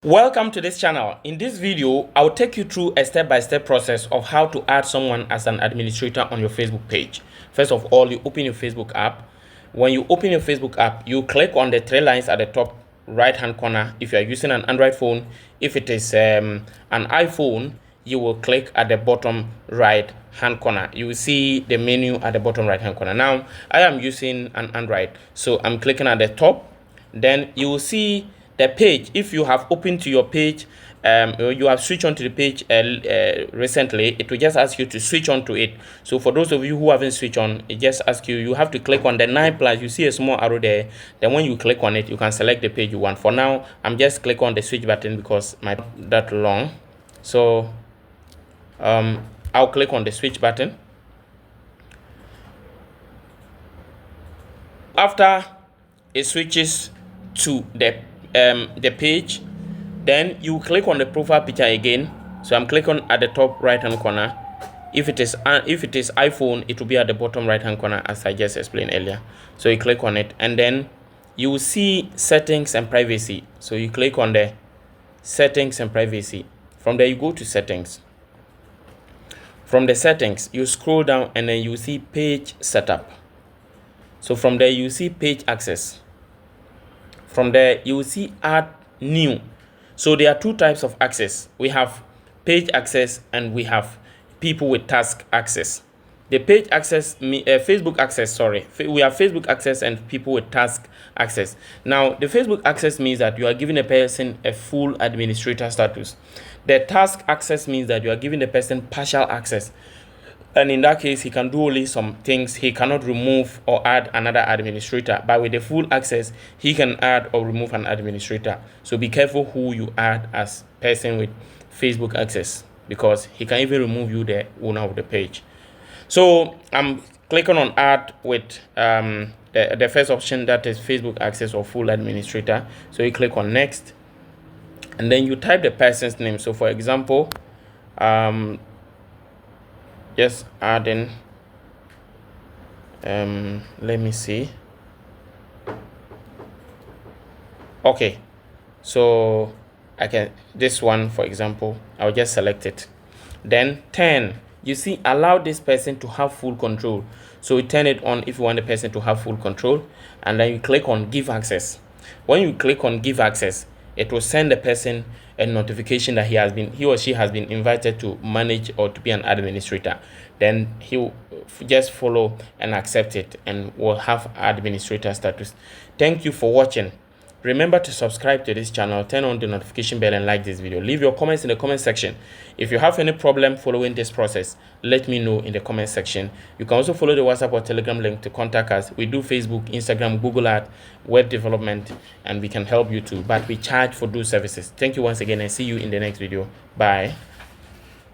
Welcome to this channel. In this video, I'll take you through a step-by-step process of how to add someone as an administrator on your Facebook page. First of all, you open your Facebook app. When you open your Facebook app, you click on the three lines at the top right-hand corner. If you are using an Android phone, if it is an iPhone, you will click at the bottom right-hand corner. You will see the menu at the bottom right-hand corner. Now, I am using an Android, so I'm clicking at the top. Then you will see the page. If you have opened to your page, you have switched on to the page recently, it will just ask you to switch on to it. So for those of you who haven't switched on, it just asks you have to click on the 9+. You see a small arrow there. Then when you click on it, you can select the page you want. For now, I'm just clicking on the switch button because my that long. So I'll click on the switch button. After it switches to the page, then you click on the profile picture again. So I'm clicking at the top right hand corner. If it is iPhone, it will be at the bottom right hand corner, as I just explained earlier. So you click on it, and then you will see settings and privacy. So you click on the settings and privacy. From there you go to settings. From the settings, you scroll down, and then you see page setup. So from there you see page access. From there, you will see add new. So there are two types of access. We have page access and we have people with task access. The page access, Facebook access, sorry. We have Facebook access and people with task access. Now, the Facebook access means that you are giving a person a full administrator status. The task access means that you are giving the person partial access. And in that case, he can do only some things. He cannot remove or add another administrator. But with the full access, he can add or remove an administrator. So be careful who you add as person with Facebook access, because he can even remove you, the owner of the page. So I'm clicking on add with the first option, that is Facebook access or full administrator. So you click on next, and then you type the person's name. So for example, just adding let me see. Okay, so I can, this one for example, I'll just select it. Then 10, you see, allow this person to have full control. So you turn it on if you want the person to have full control, and then you click on give access. When you click on give access, it will send the person a notification that he or she has been invited to manage or to be an administrator. Then he will just follow and accept it and will have administrator status. Thank you for watching. Remember to subscribe to this channel, turn on the notification bell, and like this video. Leave your comments in the comment section. If you have any problem following this process, let me know in the comment section. You can also follow the WhatsApp or Telegram link to contact us. We do Facebook, Instagram, Google Ads, web development, and we can help you too. But we charge for those services. Thank you once again, and see you in the next video. Bye.